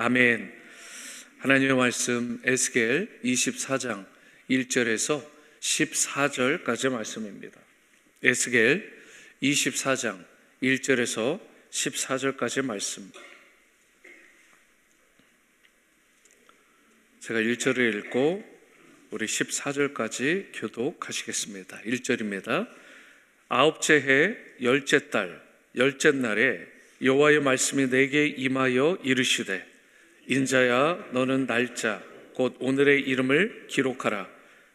아멘. 하나님의 말씀 에스겔 24장 1절에서 14절까지 말씀입니다. 에스겔 24장 1절에서 14절까지 말씀. 제가 1절을 읽고 우리 14절까지 교독하시겠습니다. 1절입니다. 아홉째 해 열째 달 열째 날에 여호와의 말씀이 내게 임하여 이르시되, 인자야, 너는 날짜 곧 오늘의 이름을 기록하라.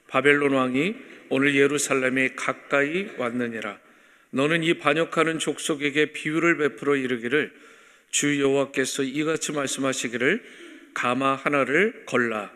바벨론 왕이 오늘 예루살렘에 가까이 왔느니라. 너는 이 반역하는 족속에게 비유를 베풀어 이르기를, 주 여호와께서 이같이 말씀하시기를, 가마 하나를 걸라.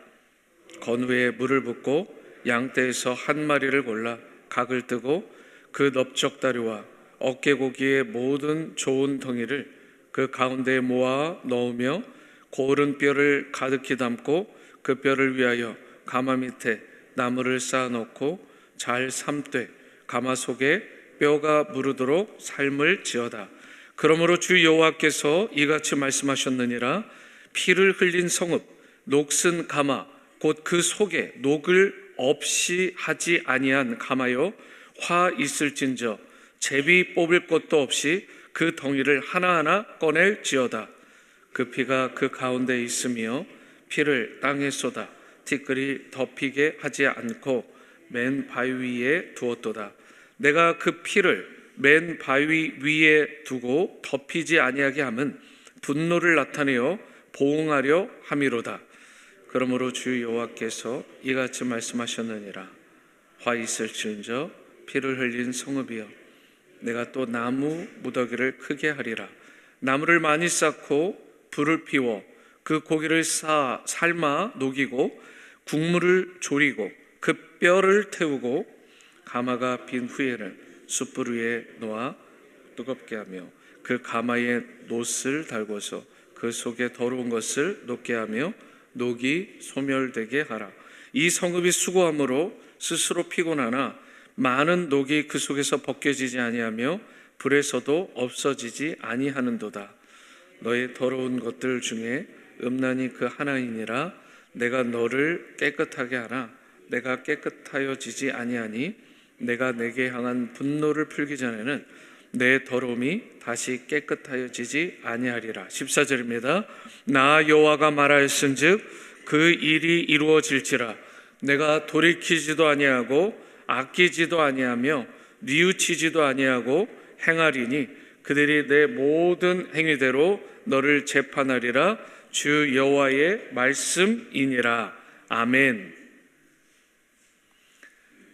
건 후에 물을 붓고 양떼에서 한 마리를 골라 각을 뜨고 그 넓적다리와 어깨고기의 모든 좋은 덩이를 그 가운데에 모아 넣으며 고른 뼈를 가득히 담고 그 뼈를 위하여 가마 밑에 나무를 쌓아 놓고 잘 삶되 가마 속에 뼈가 무르도록 삶을 지어다. 그러므로 주 여호와께서 이같이 말씀하셨느니라. 피를 흘린 성읍 녹슨 가마 곧 그 속에 녹을 없이 하지 아니한 가마요, 화 있을진저 제비 뽑을 것도 없이 그 덩이를 하나하나 꺼낼지어다. 그 피가 그 가운데 있으며 피를 땅에 쏟아 티끌이 덮이게 하지 않고 맨 바위 위에 두었도다. 내가 그 피를 맨 바위 위에 두고 덮이지 아니하게 함은 분노를 나타내어 보응하려 함이로다. 그러므로 주 여호와께서 이같이 말씀하셨느니라. 화 있을진저 피를 흘린 성읍이여, 내가 또 나무 무더기를 크게 하리라. 나무를 많이 쌓고 불을 피워 그 고기를 삶아 녹이고 국물을 졸이고 그 뼈를 태우고 가마가 빈 후에는 숯불 위에 놓아 뜨겁게 하며 그 가마에 놋을 달고서 그 속에 더러운 것을 녹게 하며 녹이 소멸되게 하라. 이 성읍이 수고함으로 스스로 피곤하나 많은 녹이 그 속에서 벗겨지지 아니하며 불에서도 없어지지 아니하는도다. 너의 더러운 것들 중에 음란이 그 하나이니라. 내가 너를 깨끗하게 하나 내가 깨끗하여지지 아니하니 내가 내게 향한 분노를 풀기 전에는 내 더러움이 다시 깨끗하여지지 아니하리라. 14절입니다. 나 여호와가 말하였은즉 그 일이 이루어질지라. 내가 돌이키지도 아니하고 아끼지도 아니하며 뉘우치지도 아니하고 행하리니 그들이 내 모든 행위대로 너를 재판하리라. 주 여호와의 말씀이니라. 아멘.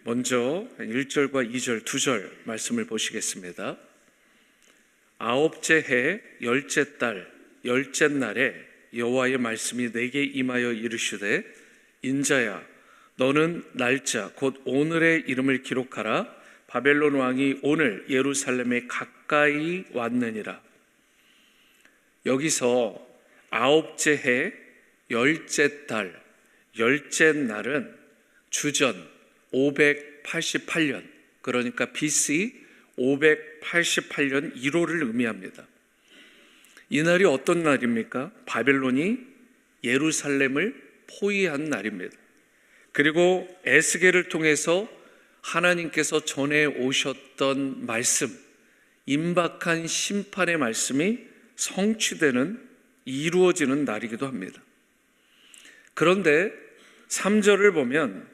먼저 1절과 2절, 2절 말씀을 보시겠습니다. 아홉째 해 열째 달 열째 날에 여호와의 말씀이 내게 임하여 이르시되, 인자야, 너는 날짜 곧 오늘의 이름을 기록하라. 바벨론 왕이 오늘 예루살렘에 가까이 왔느니라. 여기서 아홉째 해 열째 달 열째 날은 주전 588년, 그러니까 BC 588년 1월을 의미합니다. 이날이 어떤 날입니까? 바벨론이 예루살렘을 포위한 날입니다. 그리고 에스겔을 통해서 하나님께서 전해 오셨던 말씀, 임박한 심판의 말씀이 성취되는, 이루어지는 날이기도 합니다. 그런데 3절을 보면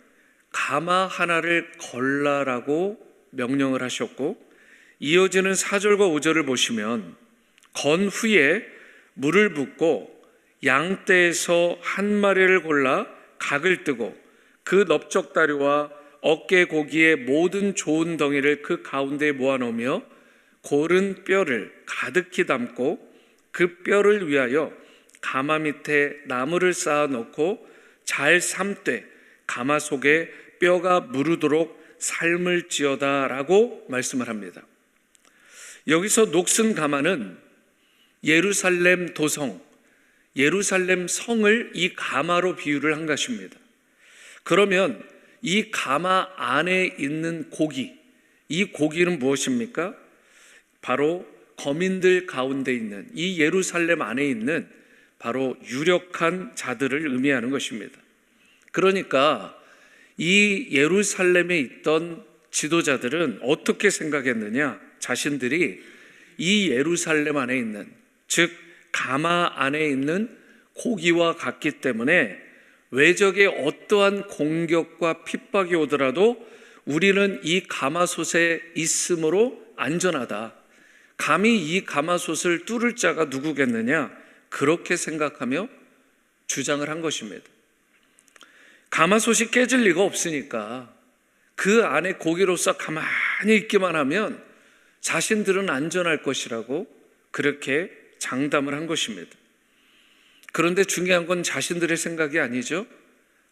가마 하나를 걸라라고 명령을 하셨고, 이어지는 4절과 5절을 보시면 건 후에 물을 붓고 양떼에서 한 마리를 골라 각을 뜨고 그 넓적다리와 어깨 고기의 모든 좋은 덩이를 그 가운데에 모아놓으며 고른 뼈를 가득히 담고 그 뼈를 위하여 가마 밑에 나무를 쌓아 놓고 잘 삶되 가마 속에 뼈가 무르도록 삶을 지어다라고 말씀을 합니다. 여기서 녹슨 가마는 예루살렘 도성, 예루살렘 성을 이 가마로 비유를 한 것입니다. 그러면 이 가마 안에 있는 고기, 이 고기는 무엇입니까? 바로 거민들 가운데 있는 이 예루살렘 안에 있는 바로 유력한 자들을 의미하는 것입니다. 그러니까 이 예루살렘에 있던 지도자들은 어떻게 생각했느냐? 자신들이 이 예루살렘 안에 있는, 즉 가마 안에 있는 고기와 같기 때문에 외적의 어떠한 공격과 핍박이 오더라도 우리는 이 가마솥에 있음으로 안전하다. 감히 이 가마솥을 뚫을 자가 누구겠느냐? 그렇게 생각하며 주장을 한 것입니다. 가마솥이 깨질 리가 없으니까 그 안에 고기로서 가만히 있기만 하면 자신들은 안전할 것이라고 그렇게 장담을 한 것입니다. 그런데 중요한 건 자신들의 생각이 아니죠.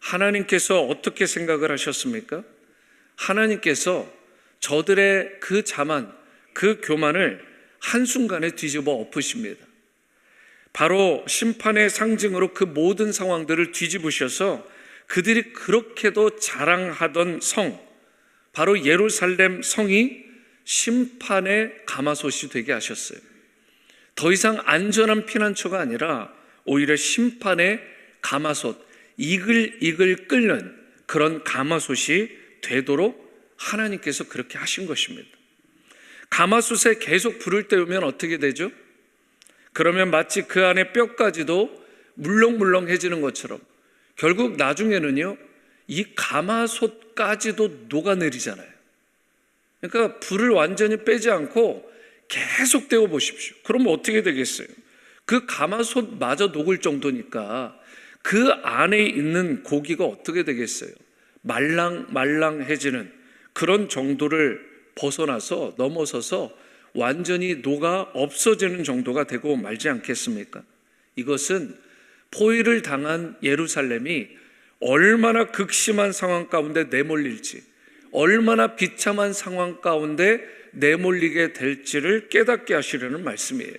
하나님께서 어떻게 생각을 하셨습니까? 하나님께서 저들의 그 자만, 그 교만을 한순간에 뒤집어 엎으십니다. 바로 심판의 상징으로 그 모든 상황들을 뒤집으셔서 그들이 그렇게도 자랑하던 성, 바로 예루살렘 성이 심판의 가마솥이 되게 하셨어요. 더 이상 안전한 피난처가 아니라 오히려 심판의 가마솥, 이글이글 끓는 그런 가마솥이 되도록 하나님께서 그렇게 하신 것입니다. 가마솥에 계속 불을 때우면 어떻게 되죠? 그러면 마치 그 안에 뼈까지도 물렁물렁해지는 것처럼 결국 나중에는요, 이 가마솥까지도 녹아내리잖아요. 그러니까 불을 완전히 빼지 않고 계속 때워 보십시오. 그러면 어떻게 되겠어요? 그 가마솥마저 녹을 정도니까 그 안에 있는 고기가 어떻게 되겠어요? 말랑말랑해지는 그런 정도를 벗어나서 넘어서서 완전히 녹아 없어지는 정도가 되고 말지 않겠습니까? 이것은 포위를 당한 예루살렘이 얼마나 극심한 상황 가운데 내몰릴지, 얼마나 비참한 상황 가운데 내몰리게 될지를 깨닫게 하시려는 말씀이에요.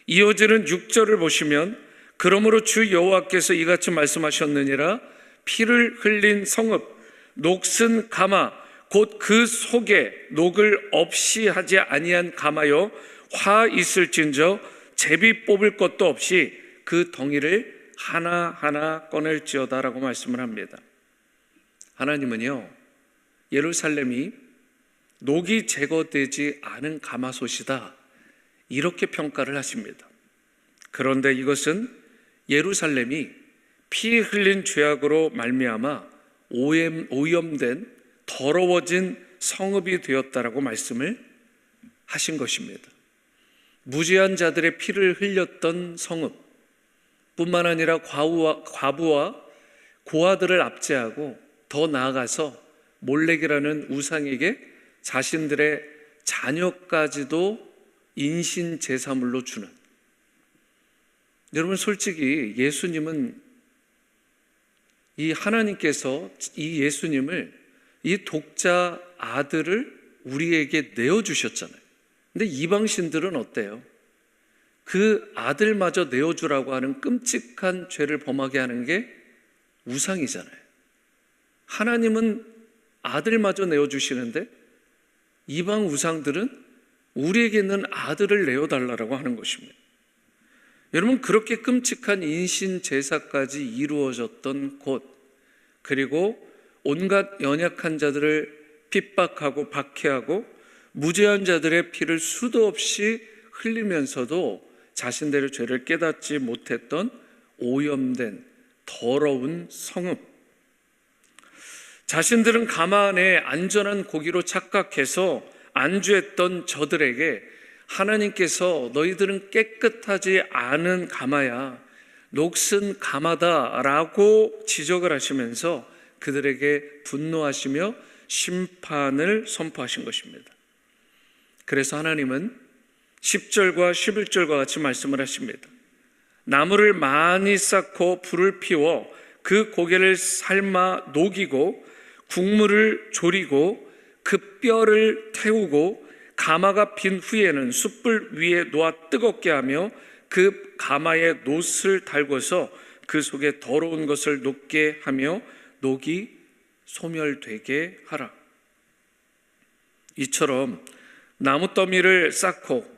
이어지는 6절을 보시면 그러므로 주 여호와께서 이같이 말씀하셨느니라 피를 흘린 성읍 녹슨 가마 곧 그 속에 녹을 없이 하지 아니한 가마여 화 있을진저 제비 뽑을 것도 없이 그 덩이를 하나하나 꺼낼지어다라고 말씀을 합니다. 하나님은요, 예루살렘이 녹이 제거되지 않은 가마솥이다 이렇게 평가를 하십니다. 그런데 이것은 예루살렘이 피 흘린 죄악으로 말미암아 오염된 더러워진 성읍이 되었다라고 말씀을 하신 것입니다. 무죄한 자들의 피를 흘렸던 성읍 뿐만 아니라 과부와 고아들을 압제하고 더 나아가서 몰렉이라는 우상에게 자신들의 자녀까지도 인신 제사물로 주는, 여러분 솔직히 예수님은 이 하나님께서 이 예수님을 이 독자 아들을 우리에게 내어주셨잖아요. 근데 이방신들은 어때요? 그 아들마저 내어주라고 하는 끔찍한 죄를 범하게 하는 게 우상이잖아요. 하나님은 아들마저 내어주시는데 이방 우상들은 우리에게 있는 아들을 내어달라고 하는 것입니다. 여러분, 그렇게 끔찍한 인신 제사까지 이루어졌던 곳, 그리고 온갖 연약한 자들을 핍박하고 박해하고 무죄한 자들의 피를 수도 없이 흘리면서도 자신들의 죄를 깨닫지 못했던 오염된 더러운 성읍, 자신들은 가마 안에 안전한 고기로 착각해서 안주했던 저들에게 하나님께서 너희들은 깨끗하지 않은 가마야, 녹슨 가마다라고 지적을 하시면서 그들에게 분노하시며 심판을 선포하신 것입니다. 그래서 하나님은 10절과 11절과 같이 말씀을 하십니다. 나무를 많이 쌓고 불을 피워 그 고기를 삶아 녹이고 국물을 졸이고 그 뼈를 태우고 가마가 빈 후에는 숯불 위에 놓아 뜨겁게 하며 그 가마에 놋을 달궈서 그 속에 더러운 것을 녹게 하며 녹이 소멸되게 하라. 이처럼 나무 더미를 쌓고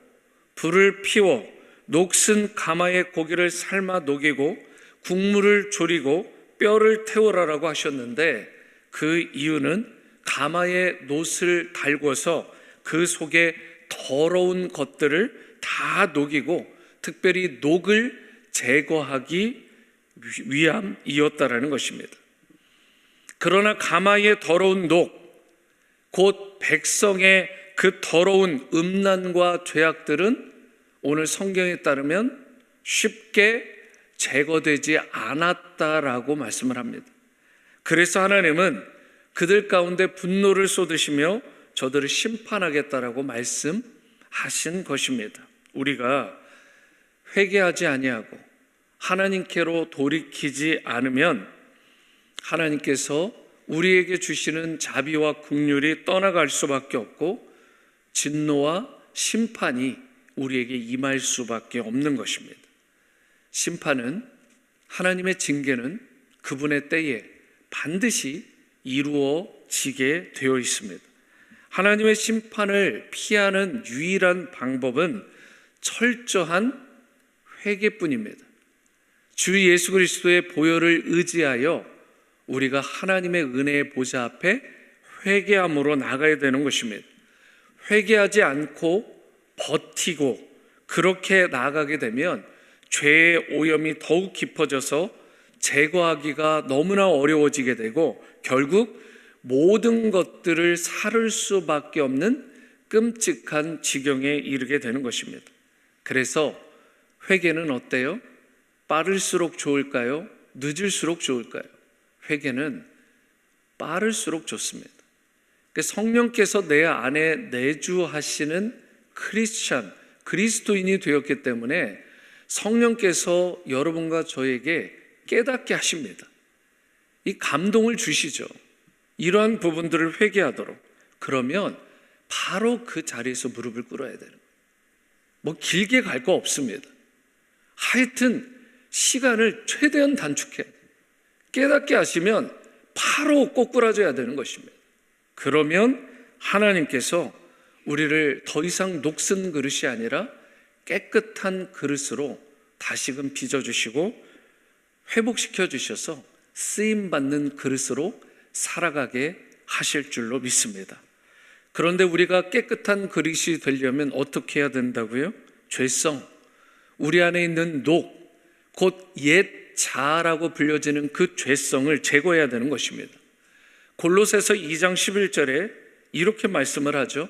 불을 피워 녹슨 가마의 고기를 삶아 녹이고 국물을 졸이고 뼈를 태우라라고 하셨는데, 그 이유는 가마에 놋을 달궈서 그 속에 더러운 것들을 다 녹이고 특별히 녹을 제거하기 위함이었다라는 것입니다. 그러나 가마의 더러운 녹, 곧 백성의 그 더러운 음란과 죄악들은 오늘 성경에 따르면 쉽게 제거되지 않았다라고 말씀을 합니다. 그래서 하나님은 그들 가운데 분노를 쏟으시며 저들을 심판하겠다라고 말씀하신 것입니다. 우리가 회개하지 아니하고 하나님께로 돌이키지 않으면 하나님께서 우리에게 주시는 자비와 긍휼이 떠나갈 수밖에 없고 진노와 심판이 우리에게 임할 수밖에 없는 것입니다. 심판은, 하나님의 징계는 그분의 때에 반드시 이루어지게 되어 있습니다. 하나님의 심판을 피하는 유일한 방법은 철저한 회개뿐입니다. 주 예수 그리스도의 보혈을 의지하여 우리가 하나님의 은혜의 보좌 앞에 회개함으로 나가야 되는 것입니다. 회개하지 않고 버티고 그렇게 나아가게 되면 죄의 오염이 더욱 깊어져서 제거하기가 너무나 어려워지게 되고 결국 모든 것들을 사를 수밖에 없는 끔찍한 지경에 이르게 되는 것입니다. 그래서 회개는 어때요? 빠를수록 좋을까요? 늦을수록 좋을까요? 회개는 빠를수록 좋습니다. 성령께서 내 안에 내주하시는 크리스찬, 그리스도인이 되었기 때문에 성령께서 여러분과 저에게 깨닫게 하십니다. 이 감동을 주시죠. 이러한 부분들을 회개하도록. 그러면 바로 그 자리에서 무릎을 꿇어야 되는 거예요. 뭐 길게 갈 거 없습니다. 하여튼 시간을 최대한 단축해 깨닫게 하시면 바로 꼬꾸라져야 되는 것입니다. 그러면 하나님께서 우리를 더 이상 녹슨 그릇이 아니라 깨끗한 그릇으로 다시금 빚어주시고 회복시켜 주셔서 쓰임받는 그릇으로 살아가게 하실 줄로 믿습니다. 그런데 우리가 깨끗한 그릇이 되려면 어떻게 해야 된다고요? 죄성, 우리 안에 있는 녹, 곧 옛 자아라고 불려지는 그 죄성을 제거해야 되는 것입니다. 골로새서 2장 11절에 이렇게 말씀을 하죠.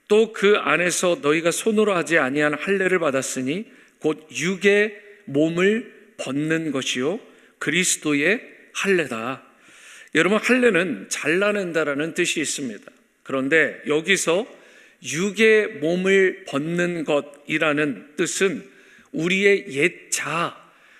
또 그 안에서 너희가 손으로 하지 아니한 할례를 받았으니 곧 육의 몸을 벗는 것이요 그리스도의 할례다. 여러분, 할례는 잘라낸다라는 뜻이 있습니다. 그런데 여기서 육의 몸을 벗는 것이라는 뜻은 우리의 옛 자아,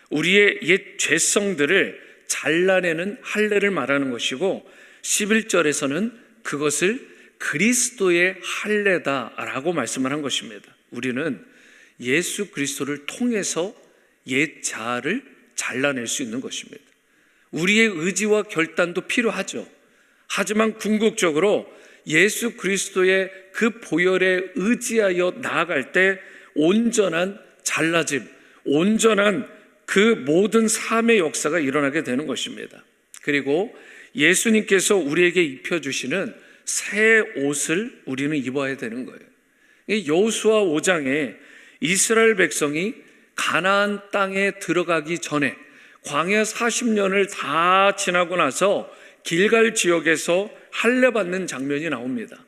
우리의 옛 죄성들을 잘라내는 할례를 말하는 것이고 11절에서는 그것을 그리스도의 할례다라고 말씀을 한 것입니다. 우리는 예수 그리스도를 통해서 옛 자아를 잘라낼 수 있는 것입니다. 우리의 의지와 결단도 필요하죠. 하지만 궁극적으로 예수 그리스도의 그 보혈에 의지하여 나아갈 때 온전한 잘라짐, 온전한 그 모든 삶의 역사가 일어나게 되는 것입니다. 그리고 예수님께서 우리에게 입혀주시는 새 옷을 우리는 입어야 되는 거예요. 여호수아 5장에 이스라엘 백성이 가나안 땅에 들어가기 전에 광야 40년을 다 지나고 나서 길갈 지역에서 할례 받는 장면이 나옵니다.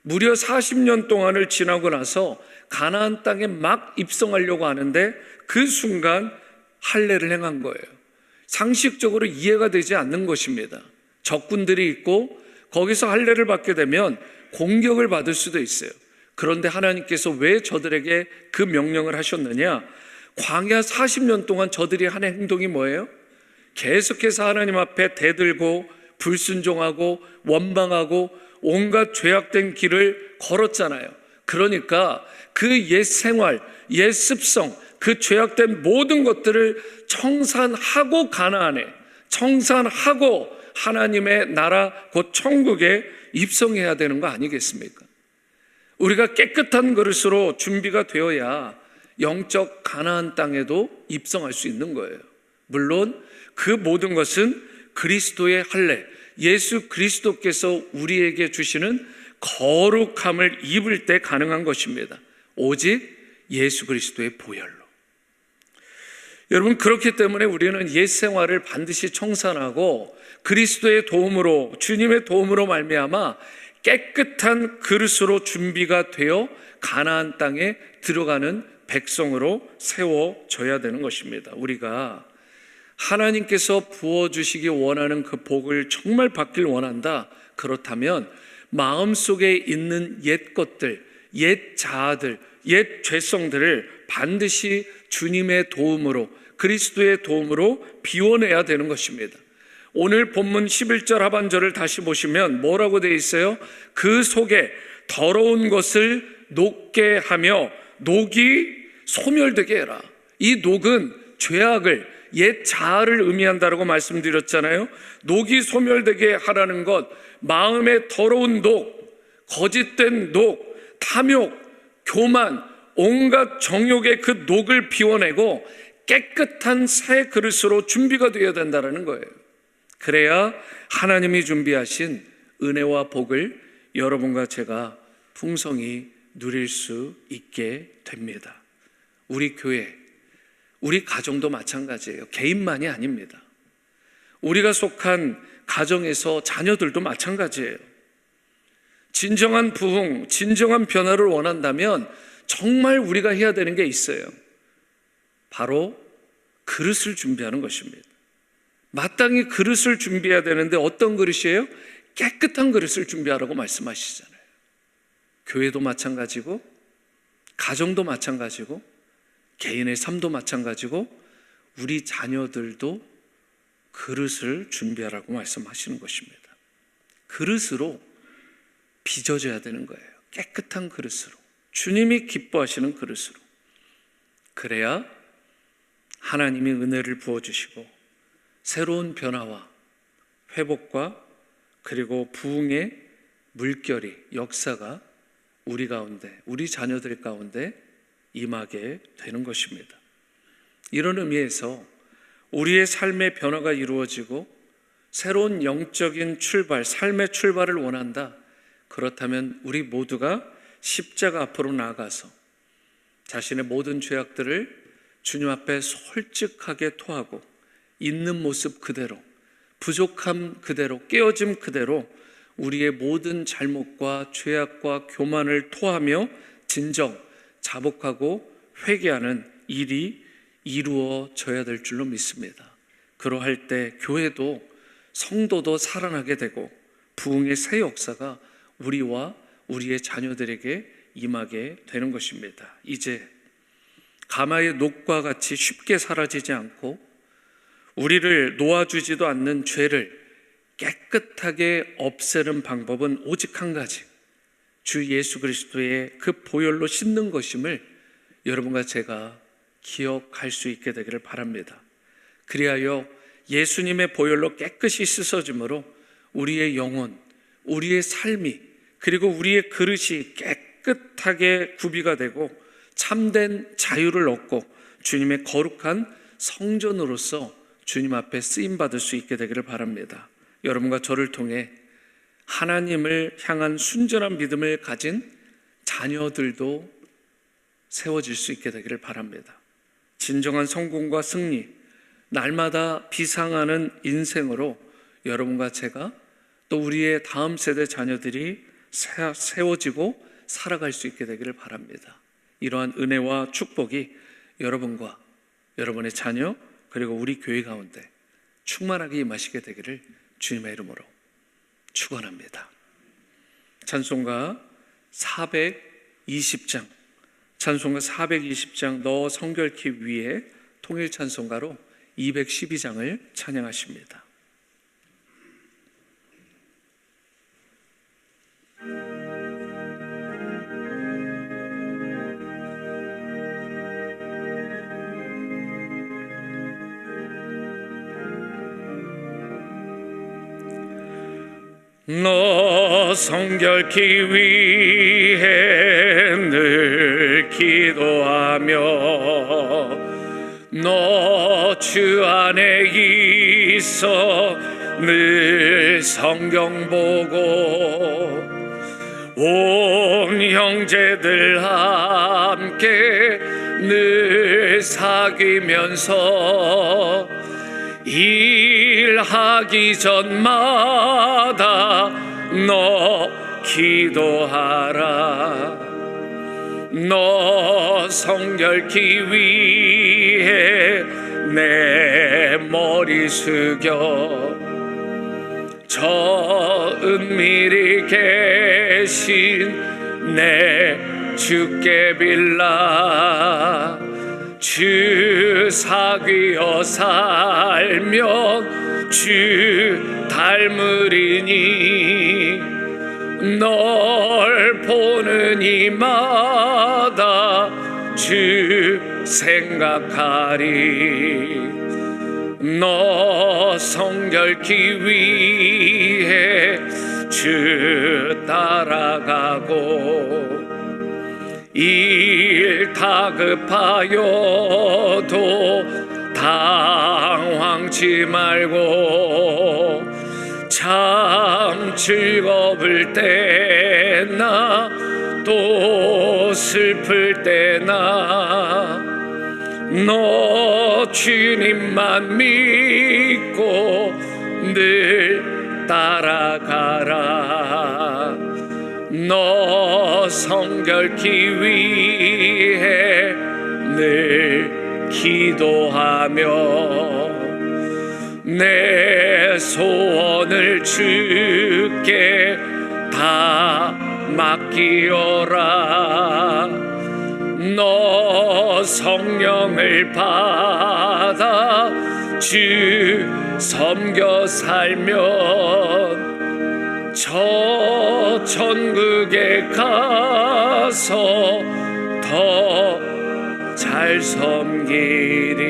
무려 40년 동안을 지나고 나서 가나안 땅에 막 입성하려고 하는데 그 순간 할례를 행한 거예요. 상식적으로 이해가 되지 않는 것입니다. 적군들이 있고 거기서 할례를 받게 되면 공격을 받을 수도 있어요. 그런데 하나님께서 왜 저들에게 그 명령을 하셨느냐? 광야 40년 동안 저들이 한 행동이 뭐예요? 계속해서 하나님 앞에 대들고 불순종하고 원망하고 온갖 죄악된 길을 걸었잖아요. 그러니까 그 옛 생활, 옛 습성, 그 죄악된 모든 것들을 청산하고 가나안에, 청산하고 하나님의 나라 곧 천국에 입성해야 되는 거 아니겠습니까? 우리가 깨끗한 그릇으로 준비가 되어야 영적 가나안 땅에도 입성할 수 있는 거예요. 물론 그 모든 것은 그리스도의 할례, 예수 그리스도께서 우리에게 주시는 거룩함을 입을 때 가능한 것입니다. 오직 예수 그리스도의 보혈로. 여러분, 그렇기 때문에 우리는 옛 생활을 반드시 청산하고 그리스도의 도움으로, 주님의 도움으로 말미암아 깨끗한 그릇으로 준비가 되어 가나안 땅에 들어가는 백성으로 세워져야 되는 것입니다. 우리가 하나님께서 부어주시기 원하는 그 복을 정말 받길 원한다. 그렇다면 마음속에 있는 옛 것들, 옛 자아들, 옛 죄성들을 반드시 주님의 도움으로, 그리스도의 도움으로 비워내야 되는 것입니다. 오늘 본문 11절 하반절을 다시 보시면 뭐라고 되어 있어요? 그 속에 더러운 것을 녹게 하며 녹이 소멸되게 해라. 이 녹은 죄악을, 옛 자아를 의미한다라고 말씀드렸잖아요. 녹이 소멸되게 하라는 것, 마음의 더러운 녹, 거짓된 녹, 탐욕, 교만, 온갖 정욕의 그 녹을 비워내고 깨끗한 새 그릇으로 준비가 되어야 된다는 거예요. 그래야 하나님이 준비하신 은혜와 복을 여러분과 제가 풍성히 누릴 수 있게 됩니다. 우리 교회, 우리 가정도 마찬가지예요. 개인만이 아닙니다. 우리가 속한 가정에서 자녀들도 마찬가지예요. 진정한 부흥, 진정한 변화를 원한다면 정말 우리가 해야 되는 게 있어요. 바로 그릇을 준비하는 것입니다. 마땅히 그릇을 준비해야 되는데 어떤 그릇이에요? 깨끗한 그릇을 준비하라고 말씀하시잖아요. 교회도 마찬가지고, 가정도 마찬가지고, 개인의 삶도 마찬가지고, 우리 자녀들도 그릇을 준비하라고 말씀하시는 것입니다. 그릇으로 빚어져야 되는 거예요. 깨끗한 그릇으로, 주님이 기뻐하시는 그릇으로. 그래야 하나님이 은혜를 부어주시고 새로운 변화와 회복과 그리고 부흥의 물결이, 역사가 우리 가운데, 우리 자녀들 가운데 임하게 되는 것입니다. 이런 의미에서 우리의 삶의 변화가 이루어지고 새로운 영적인 출발, 삶의 출발을 원한다. 그렇다면 우리 모두가 십자가 앞으로 나아가서 자신의 모든 죄악들을 주님 앞에 솔직하게 토하고 있는 모습 그대로, 부족함 그대로, 깨어짐 그대로 우리의 모든 잘못과 죄악과 교만을 토하며 진정, 자복하고 회개하는 일이 이루어져야 될 줄로 믿습니다. 그러할 때 교회도, 성도도 살아나게 되고 부흥의 새 역사가 우리와 우리의 자녀들에게 임하게 되는 것입니다. 이제 가마의 녹과 같이 쉽게 사라지지 않고 우리를 놓아주지도 않는 죄를 깨끗하게 없애는 방법은 오직 한 가지, 주 예수 그리스도의 그 보혈로 씻는 것임을 여러분과 제가 기억할 수 있게 되기를 바랍니다. 그리하여 예수님의 보혈로 깨끗이 씻어짐으로 우리의 영혼, 우리의 삶이, 그리고 우리의 그릇이 깨끗하게 구비가 되고 참된 자유를 얻고 주님의 거룩한 성전으로서 주님 앞에 쓰임받을 수 있게 되기를 바랍니다. 여러분과 저를 통해 하나님을 향한 순전한 믿음을 가진 자녀들도 세워질 수 있게 되기를 바랍니다. 진정한 성공과 승리, 날마다 비상하는 인생으로 여러분과 제가 또 우리의 다음 세대 자녀들이 세워지고 살아갈 수 있게 되기를 바랍니다. 이러한 은혜와 축복이 여러분과 여러분의 자녀 그리고 우리 교회 가운데 충만하게 임하시게 되기를 주님의 이름으로 축원합니다. 찬송가 420장, 찬송가 420장 너 성결케 위에 통일 찬송가로 212장을 찬양하십니다. 너 성결케 위해 늘 기도하며 너 주 안에 있어 늘 성경 보고 온 형제들 함께 늘 사귀면서 일하기 전마다 너 기도하라. 너 성결케 위해 내 머리 숙여 저 은밀히 계신 내 주께 빌라. 주 사귀어 살면 주 닮으리니 널 보는 이마다 주 생각하리. 너 성결케 위해 주 따라가고 일 다급하여도 당황치 말고 참 즐거울 때나 또 슬플 때나 너 주님만 믿고 늘 따라가라. 너 성결케 위해 늘 기도하며 내 소원을 주께 다 맡기어라. 너 성령을 받아 주 섬겨 살면 저 천국에 가서 더 잘 섬기리.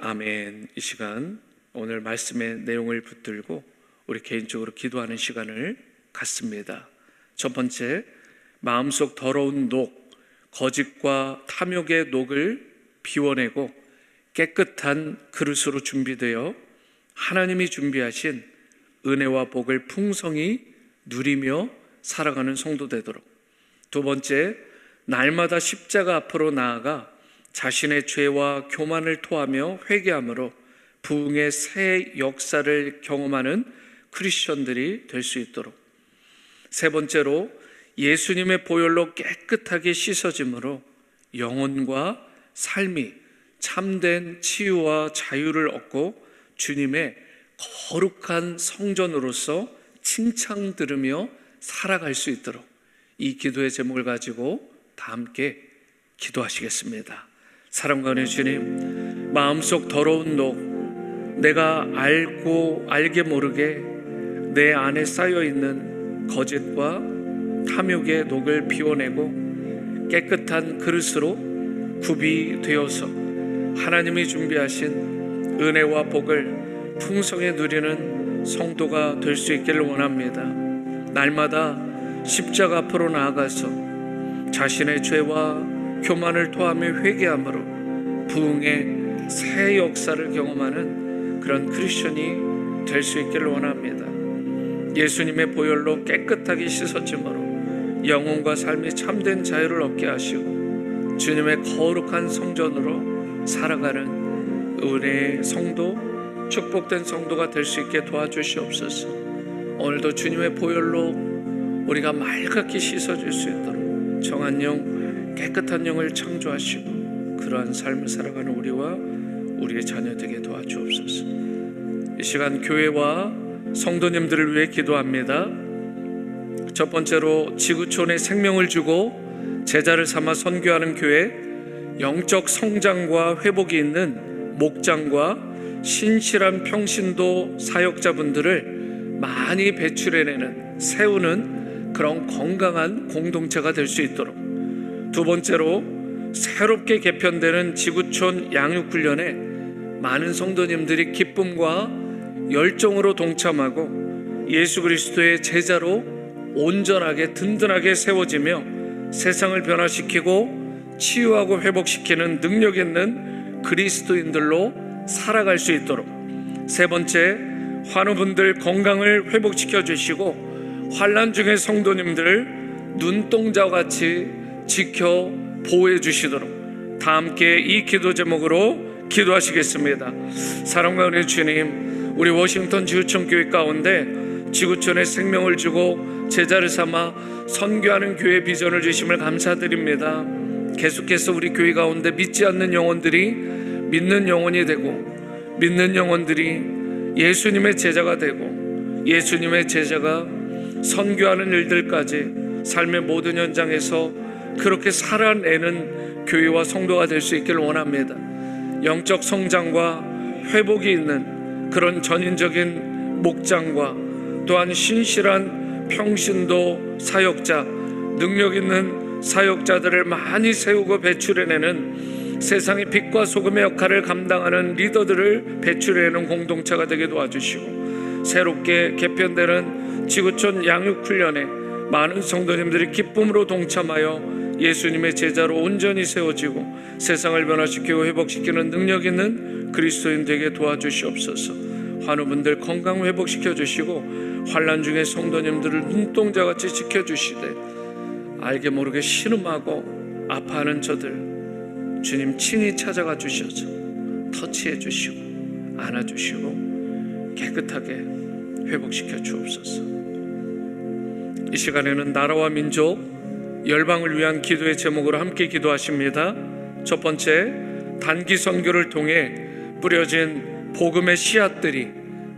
아멘. 이 시간 오늘 말씀의 내용을 붙들고 우리 개인적으로 기도하는 시간을 갖습니다. 첫 번째, 마음속 더러운 녹, 거짓과 탐욕의 녹을 비워내고 깨끗한 그릇으로 준비되어 하나님이 준비하신 은혜와 복을 풍성히 누리며 살아가는 성도 되도록. 두 번째, 날마다 십자가 앞으로 나아가 자신의 죄와 교만을 토하며 회개함으로 부흥의 새 역사를 경험하는 크리스천들이 될 수 있도록. 세 번째로, 예수님의 보혈로 깨끗하게 씻어짐으로 영혼과 삶이 참된 치유와 자유를 얻고 주님의 거룩한 성전으로서 칭찬 들으며 살아갈 수 있도록 이 기도의 제목을 가지고 다 함께 기도하시겠습니다. 사랑과 은혜 주님, 마음속 더러운 녹, 내가 알게 모르게 내 안에 쌓여있는 거짓과 탐욕의 녹을 비워내고 깨끗한 그릇으로 구비되어서 하나님이 준비하신 은혜와 복을 풍성히 누리는 성도가 될 수 있기를 원합니다. 날마다 십자가 앞으로 나아가서 자신의 죄와 교만을 토하며 회개함으로 부흥의 새 역사를 경험하는 그런 크리스천이 될 수 있기를 원합니다. 예수님의 보혈로 깨끗하게 씻어짐으로 영혼과 삶이 참된 자유를 얻게 하시고 주님의 거룩한 성전으로 살아가는 은혜의 성도, 축복된 성도가 될 수 있게 도와주시옵소서. 오늘도 주님의 보혈로 우리가 맑게 씻어질 수 있도록 정한 영, 깨끗한 영을 창조하시고 그러한 삶을 살아가는 우리와 우리의 자녀 되게 도와주옵소서. 이 시간 교회와 성도님들을 위해 기도합니다. 첫 번째로, 지구촌에 생명을 주고 제자를 삼아 선교하는 교회, 영적 성장과 회복이 있는 목장과 신실한 평신도 사역자분들을 많이 배출해내는, 세우는 그런 건강한 공동체가 될 수 있도록. 두 번째로, 새롭게 개편되는 지구촌 양육훈련에 많은 성도님들이 기쁨과 열정으로 동참하고 예수 그리스도의 제자로 온전하게 든든하게 세워지며 세상을 변화시키고 치유하고 회복시키는 능력 있는 그리스도인들로 살아갈 수 있도록, 세 번째, 환우분들 건강을 회복시켜 주시고 환난 중의 성도님들을 눈동자와 같이 지켜 보호해 주시도록 다 함께 이 기도 제목으로 기도하시겠습니다. 사랑과 은혜 주님, 우리 워싱턴 지구촌 교회 가운데 지구촌에 생명을 주고 제자를 삼아 선교하는 교회 비전을 주심을 감사드립니다. 계속해서 우리 교회 가운데 믿지 않는 영혼들이 믿는 영혼이 되고, 믿는 영혼들이 예수님의 제자가 되고, 예수님의 제자가 선교하는 일들까지 삶의 모든 현장에서 그렇게 살아내는 교회와 성도가 될 수 있기를 원합니다. 영적 성장과 회복이 있는 그런 전인적인 목장과 또한 신실한 평신도 사역자, 능력 있는 사역자들을 많이 세우고 배출해내는 세상의 빛과 소금의 역할을 감당하는 리더들을 배출해내는 공동체가 되게 도와주시고, 새롭게 개편되는 지구촌 양육훈련에 많은 성도님들이 기쁨으로 동참하여 예수님의 제자로 온전히 세워지고 세상을 변화시키고 회복시키는 능력 있는 그리스도인 되게 도와주시옵소서. 환우분들 건강 회복시켜 주시고 환난 중에 성도님들을 눈동자같이 지켜주시되, 알게 모르게 신음하고 아파하는 저들 주님 친히 찾아가 주셔서 터치해 주시고 안아주시고 깨끗하게 회복시켜 주옵소서. 이 시간에는 나라와 민족, 열방을 위한 기도의 제목으로 함께 기도하십니다. 첫 번째, 단기 선교를 통해 뿌려진 복음의 씨앗들이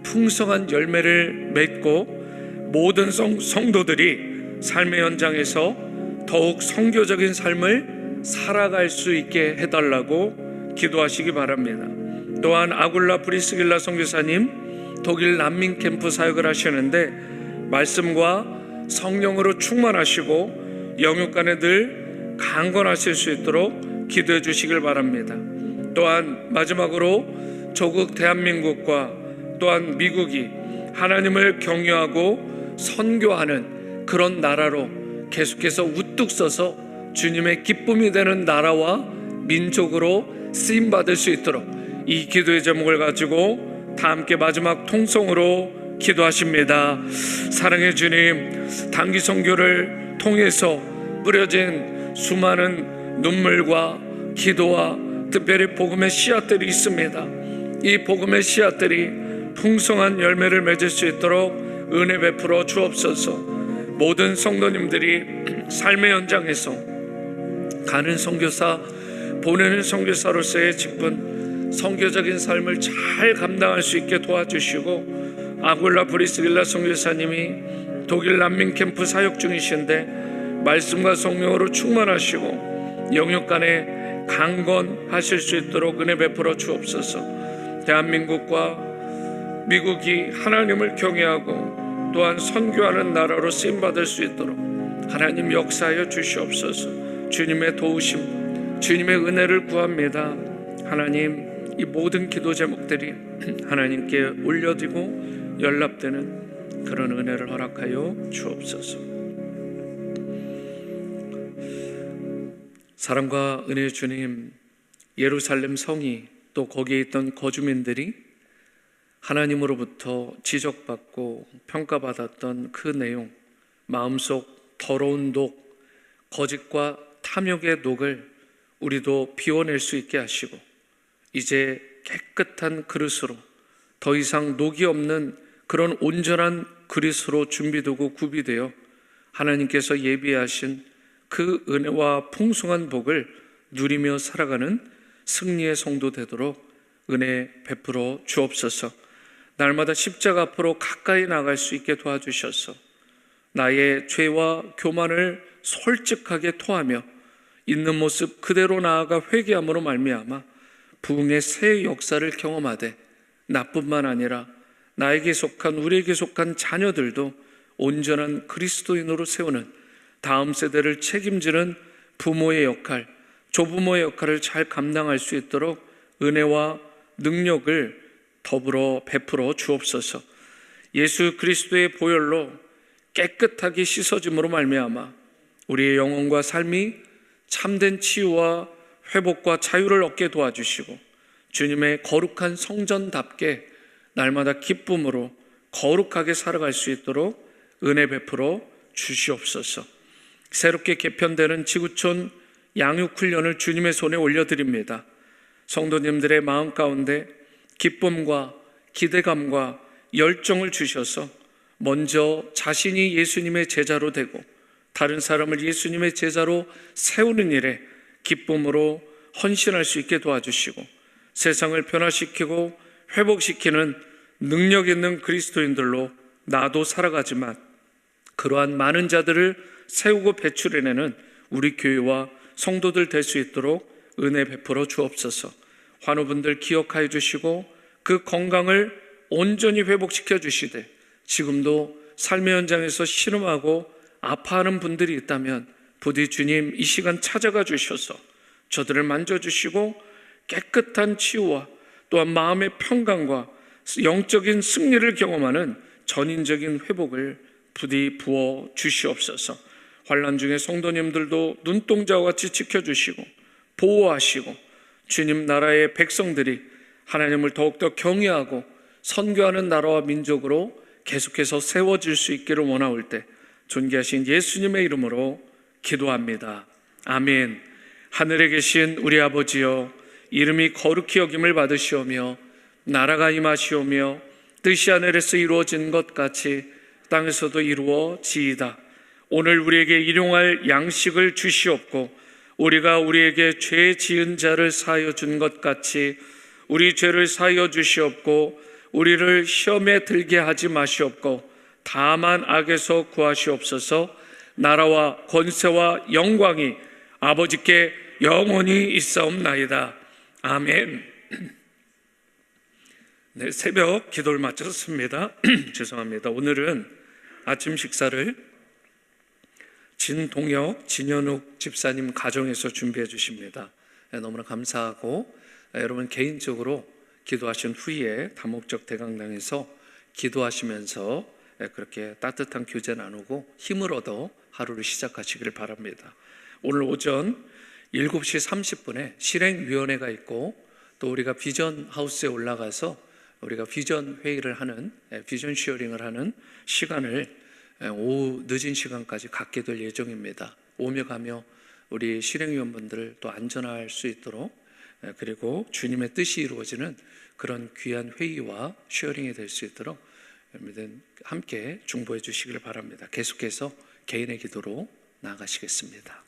풍성한 열매를 맺고 모든 성도들이 삶의 현장에서 더욱 선교적인 삶을 살아갈 수 있게 해달라고 기도하시기 바랍니다. 또한 아굴라 브리스길라 선교사님 독일 난민 캠프 사역을 하시는데 말씀과 성령으로 충만하시고 영육간에 늘 강건하실 수 있도록 기도해 주시길 바랍니다. 또한 마지막으로 조국 대한민국과 또한 미국이 하나님을 경외하고 선교하는 그런 나라로 계속해서 우뚝 서서 주님의 기쁨이 되는 나라와 민족으로 쓰임받을 수 있도록 이 기도의 제목을 가지고 다 함께 마지막 통성으로 기도하십니다. 사랑의 주님, 단기 선교를 통해서 뿌려진 수많은 눈물과 기도와 특별히 복음의 씨앗들이 있습니다. 이 복음의 씨앗들이 풍성한 열매를 맺을 수 있도록 은혜 베풀어 주옵소서. 모든 성도님들이 삶의 현장에서 가는 선교사, 보내는 선교사로서의 직분, 선교적인 삶을 잘 감당할 수 있게 도와주시고, 아굴라 브리스길라 선교사님이 독일 난민 캠프 사역 중이신데 말씀과 성령으로 충만하시고 영육간에 강건하실 수 있도록 은혜 베풀어 주옵소서. 대한민국과 미국이 하나님을 경외하고 또한 선교하는 나라로 쓰임받을 수 있도록 하나님 역사하여 주시옵소서. 주님의 도우심, 주님의 은혜를 구합니다. 하나님, 이 모든 기도 제목들이 하나님께 올려지고 연락되는 그런 은혜를 허락하여 주옵소서. 사랑과 은혜의 주님, 예루살렘 성이 또 거기에 있던 거주민들이 하나님으로부터 지적받고 평가받았던 그 내용, 마음속 더러운 독, 거짓과 탐욕의 독을 우리도 비워낼 수 있게 하시고 이제 깨끗한 그릇으로 더 이상 녹이 없는 그런 온전한 그릇으로 준비되고 구비되어 하나님께서 예비하신 그 은혜와 풍성한 복을 누리며 살아가는 승리의 성도 되도록 은혜 베풀어 주옵소서. 날마다 십자가 앞으로 가까이 나갈 수 있게 도와주셔서 나의 죄와 교만을 솔직하게 토하며 있는 모습 그대로 나아가 회개함으로 말미암아 부흥의 새 역사를 경험하되 나뿐만 아니라 나에게 속한 우리에게 속한 자녀들도 온전한 그리스도인으로 세우는 다음 세대를 책임지는 부모의 역할, 조부모의 역할을 잘 감당할 수 있도록 은혜와 능력을 더불어 베풀어 주옵소서. 예수 그리스도의 보혈로 깨끗하게 씻어짐으로 말미암아 우리의 영혼과 삶이 참된 치유와 회복과 자유를 얻게 도와주시고 주님의 거룩한 성전답게 날마다 기쁨으로 거룩하게 살아갈 수 있도록 은혜 베풀어 주시옵소서. 새롭게 개편되는 지구촌 양육훈련을 주님의 손에 올려드립니다. 성도님들의 마음 가운데 기쁨과 기대감과 열정을 주셔서 먼저 자신이 예수님의 제자로 되고 다른 사람을 예수님의 제자로 세우는 일에 기쁨으로 헌신할 수 있게 도와주시고 세상을 변화시키고 회복시키는 능력 있는 그리스도인들로 나도 살아가지만 그러한 많은 자들을 세우고 배출해내는 우리 교회와 성도들 될 수 있도록 은혜 베풀어 주옵소서. 환우분들 기억하여 주시고 그 건강을 온전히 회복시켜 주시되 지금도 삶의 현장에서 신음하고 아파하는 분들이 있다면 부디 주님 이 시간 찾아가 주셔서 저들을 만져주시고 깨끗한 치유와 또한 마음의 평강과 영적인 승리를 경험하는 전인적인 회복을 부디 부어 주시옵소서. 환난 중에 성도님들도 눈동자와 같이 지켜주시고 보호하시고 주님 나라의 백성들이 하나님을 더욱더 경외하고 선교하는 나라와 민족으로 계속해서 세워질 수 있기를 원하올 때 존귀하신 예수님의 이름으로 기도합니다. 아멘. 하늘에 계신 우리 아버지여, 이름이 거룩히 여김을 받으시오며 나라가 임하시오며 뜻이 하늘에서 이루어진 것 같이 땅에서도 이루어지이다. 오늘 우리에게 일용할 양식을 주시옵고 우리가 우리에게 죄 지은 자를 사하여 준 것 같이 우리 죄를 사하여 주시옵고 우리를 시험에 들게 하지 마시옵고 다만 악에서 구하시옵소서. 나라와 권세와 영광이 아버지께 영원히 있사옵나이다. 아멘. 네, 새벽 기도를 마쳤습니다. 죄송합니다. 오늘은 아침 식사를 진동혁, 진현욱 집사님 가정에서 준비해 주십니다. 너무나 감사하고 여러분 개인적으로 기도하신 후에 다목적 대강당에서 기도하시면서 그렇게 따뜻한 교제 나누고 힘을 얻어 하루를 시작하시기를 바랍니다. 오늘 오전 7시 30분에 실행위원회가 있고 또 우리가 비전 하우스에 올라가서 우리가 비전 회의를 하는 비전 쉐어링을 하는 시간을 오후 늦은 시간까지 갖게 될 예정입니다. 오며 가며 우리 실행위원분들 또 안전할 수 있도록 그리고 주님의 뜻이 이루어지는 그런 귀한 회의와 쉐어링이 될 수 있도록 여러분들 함께 중보해 주시기를 바랍니다. 계속해서 개인의 기도로 나아가시겠습니다.